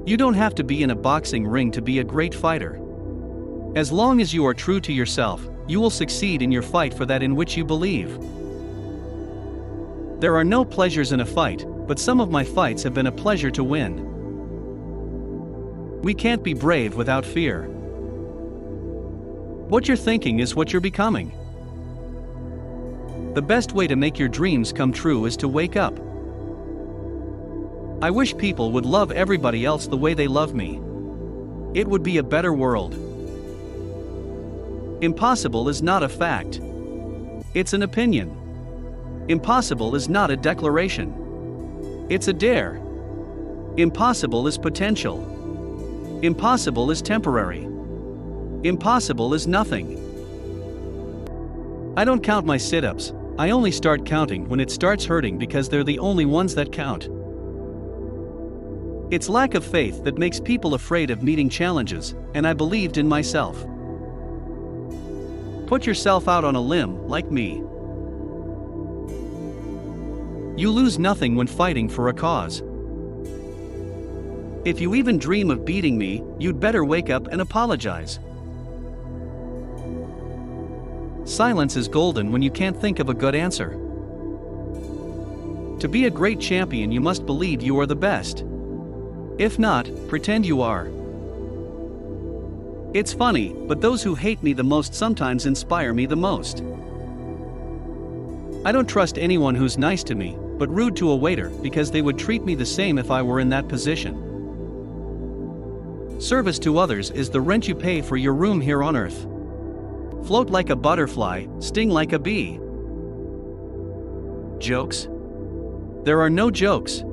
You don't have to be in a boxing ring to be a great fighter. As long as you are true to yourself, you will succeed in your fight for that in which you believe. There are no pleasures in a fight, but some of my fights have been a pleasure to win. We can't be brave without fear. What you're thinking is what you're becoming. The best way to make your dreams come true is to wake up. I wish people would love everybody else the way they love me. It would be a better world. Impossible is not a fact. It's an opinion. Impossible is not a declaration. It's a dare. Impossible is potential. Impossible is temporary. Impossible is nothing. I don't count my sit-ups, I only start counting when it starts hurting because they're the only ones that count. It's lack of faith that makes people afraid of meeting challenges, and I believed in myself. Put yourself out on a limb, like me. You lose nothing when fighting for a cause. If you even dream of beating me, you'd better wake up and apologize. Silence is golden when you can't think of a good answer. To be a great champion, you must believe you are the best. If not, pretend you are. It's funny, but those who hate me the most sometimes inspire me the most. I don't trust anyone who's nice to me, but rude to a waiter, because they would treat me the same if I were in that position. Service to others is the rent you pay for your room here on earth. Float like a butterfly, sting like a bee. Jokes? There are no jokes.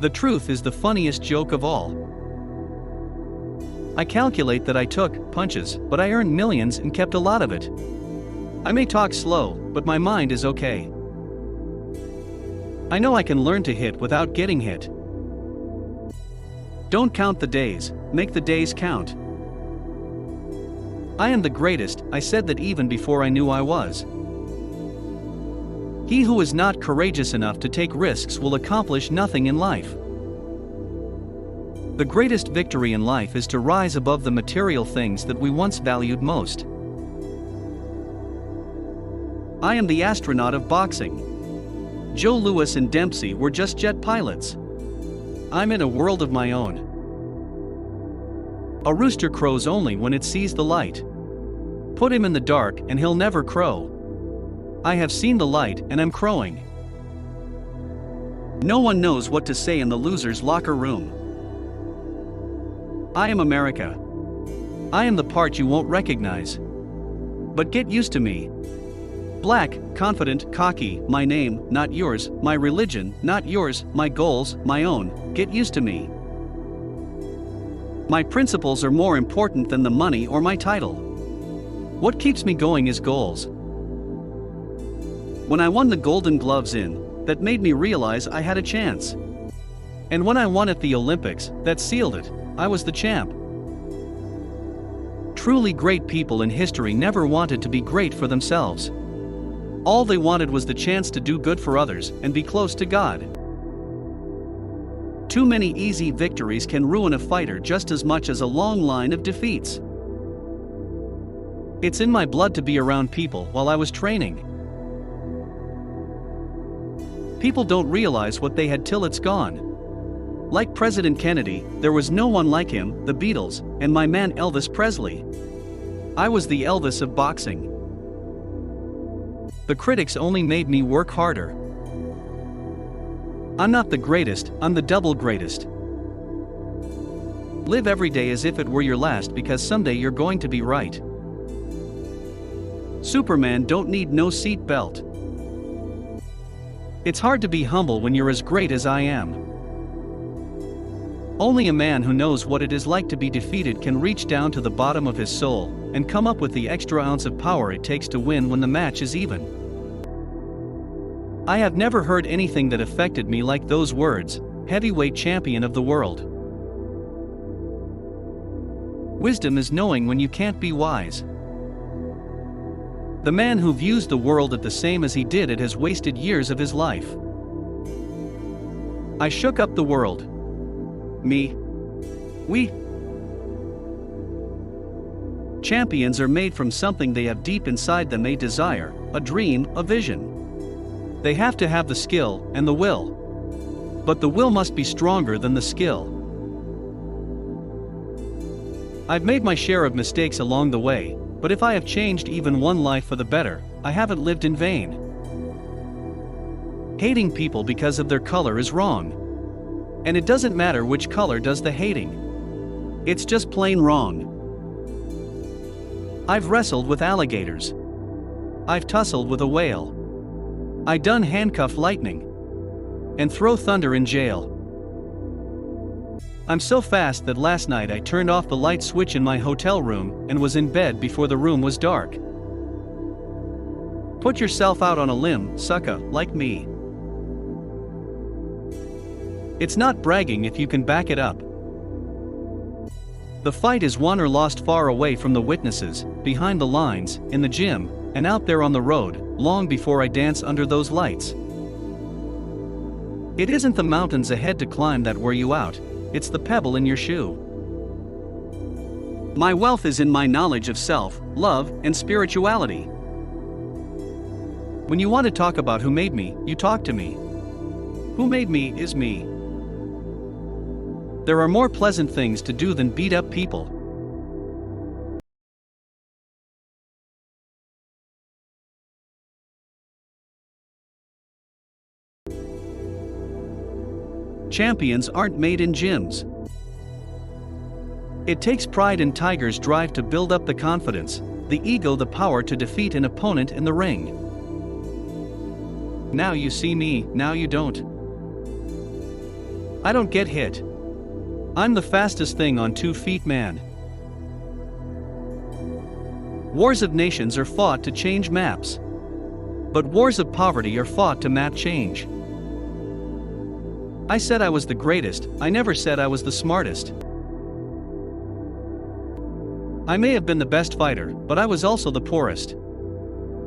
The truth is the funniest joke of all. I calculate that I took punches, but I earned millions and kept a lot of it. I may talk slow, but my mind is okay. I know I can learn to hit without getting hit. Don't count the days, make the days count. I am the greatest, I said that even before I knew I was. He who is not courageous enough to take risks will accomplish nothing in life. The greatest victory in life is to rise above the material things that we once valued most. I am the astronaut of boxing. Joe Louis and Dempsey were just jet pilots. I'm in a world of my own. A rooster crows only when it sees the light. Put him in the dark and he'll never crow. I have seen the light and I'm crowing. No one knows what to say in the loser's locker room. I am America. I am the part you won't recognize. But get used to me. Black, confident, cocky, my name, not yours, my religion, not yours, my goals, my own, get used to me. My principles are more important than the money or my title. What keeps me going is goals. When I won the Golden Gloves that made me realize I had a chance. And when I won at the Olympics, that sealed it, I was the champ. Truly great people in history never wanted to be great for themselves. All they wanted was the chance to do good for others and be close to God. Too many easy victories can ruin a fighter just as much as a long line of defeats. It's in my blood to be around people while I was training. People don't realize what they had till it's gone. Like President Kennedy, there was no one like him, the Beatles, and my man Elvis Presley. I was the Elvis of boxing. The critics only made me work harder. I'm not the greatest, I'm the double greatest. Live every day as if it were your last, because someday you're going to be right. Superman don't need no seat belt. It's hard to be humble when you're as great as I am. Only a man who knows what it is like to be defeated can reach down to the bottom of his soul and come up with the extra ounce of power it takes to win when the match is even. I have never heard anything that affected me like those words, heavyweight champion of the world. Wisdom is knowing when you can't be wise. The man who views the world at the same as he did it has wasted years of his life. I shook up the world. Me. We champions are made from something they have deep inside them: a desire, a dream, a vision. They have to have the skill and the will. But the will must be stronger than the skill. I've made my share of mistakes along the way, but if I have changed even one life for the better, I haven't lived in vain. Hating people because of their color is wrong. And it doesn't matter which color does the hating. It's just plain wrong. I've wrestled with alligators. I've tussled with a whale. I done handcuff lightning and throw thunder in jail. I'm so fast that last night I turned off the light switch in my hotel room and was in bed before the room was dark. Put yourself out on a limb, sucker, like me. It's not bragging if you can back it up. The fight is won or lost far away from the witnesses, behind the lines, in the gym, and out there on the road, long before I dance under those lights. It isn't the mountains ahead to climb that wear you out, it's the pebble in your shoe. My wealth is in my knowledge of self, love, and spirituality. When you want to talk about who made me, you talk to me. Who made me is me. There are more pleasant things to do than beat up people. Champions aren't made in gyms. It takes pride in tigers' drive to build up the confidence, the ego, the power to defeat an opponent in the ring. Now you see me, now you don't. I don't get hit. I'm the fastest thing on 2 feet, man. Wars of nations are fought to change maps. But wars of poverty are fought to map change. I said I was the greatest, I never said I was the smartest. I may have been the best fighter, but I was also the poorest.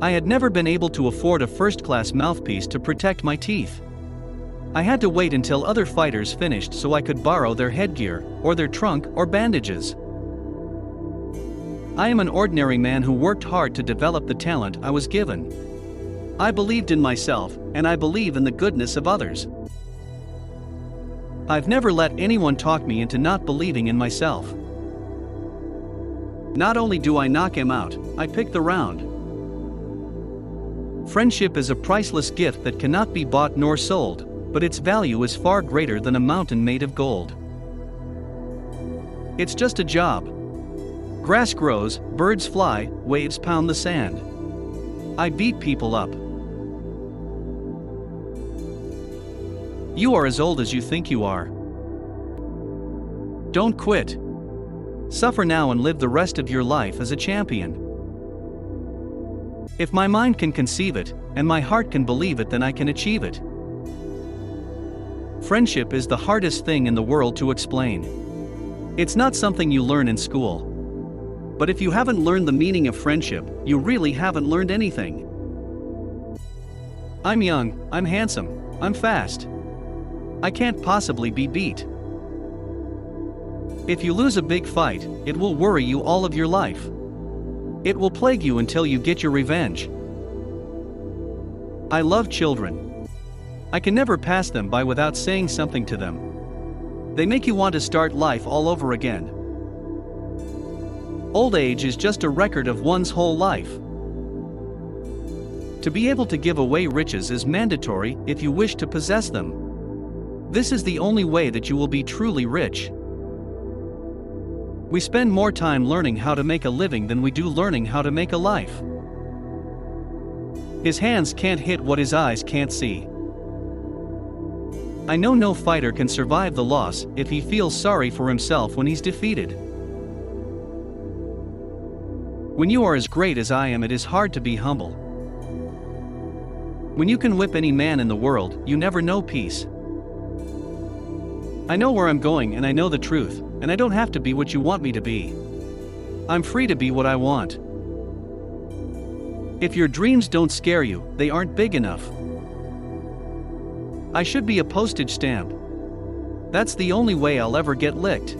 I had never been able to afford a first-class mouthpiece to protect my teeth. I had to wait until other fighters finished so I could borrow their headgear, or their trunk, or bandages. I am an ordinary man who worked hard to develop the talent I was given. I believed in myself, and I believe in the goodness of others. I've never let anyone talk me into not believing in myself. Not only do I knock him out, I pick the round. Friendship is a priceless gift that cannot be bought nor sold, but its value is far greater than a mountain made of gold. It's just a job. Grass grows, birds fly, waves pound the sand. I beat people up. You are as old as you think you are. Don't quit. Suffer now and live the rest of your life as a champion. If my mind can conceive it, and my heart can believe it, then I can achieve it. Friendship is the hardest thing in the world to explain. It's not something you learn in school. But if you haven't learned the meaning of friendship, you really haven't learned anything. I'm young, I'm handsome, I'm fast. I can't possibly be beat. If you lose a big fight, it will worry you all of your life. It will plague you until you get your revenge. I love children. I can never pass them by without saying something to them. They make you want to start life all over again. Old age is just a record of one's whole life. To be able to give away riches is mandatory if you wish to possess them. This is the only way that you will be truly rich. We spend more time learning how to make a living than we do learning how to make a life. His hands can't hit what his eyes can't see. I know no fighter can survive the loss if he feels sorry for himself when he's defeated. When you are as great as I am, it is hard to be humble. When you can whip any man in the world, you never know peace. I know where I'm going and I know the truth, and I don't have to be what you want me to be. I'm free to be what I want. If your dreams don't scare you, they aren't big enough. I should be a postage stamp. That's the only way I'll ever get licked.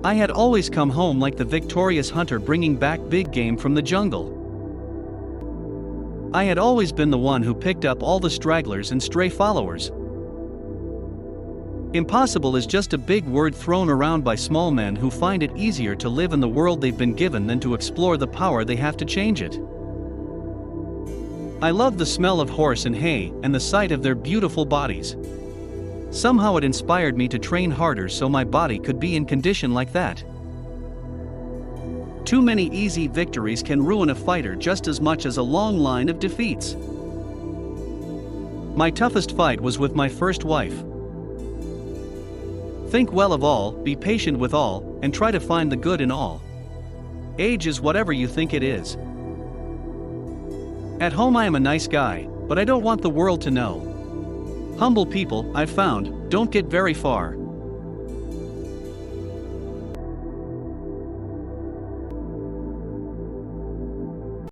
I had always come home like the victorious hunter bringing back big game from the jungle. I had always been the one who picked up all the stragglers and stray followers. Impossible is just a big word thrown around by small men who find it easier to live in the world they've been given than to explore the power they have to change it. I love the smell of horse and hay and the sight of their beautiful bodies. Somehow it inspired me to train harder so my body could be in condition like that. Too many easy victories can ruin a fighter just as much as a long line of defeats. My toughest fight was with my first wife. Think well of all, be patient with all, and try to find the good in all. Age is whatever you think it is. At home I am a nice guy, but I don't want the world to know. Humble people, I've found, don't get very far.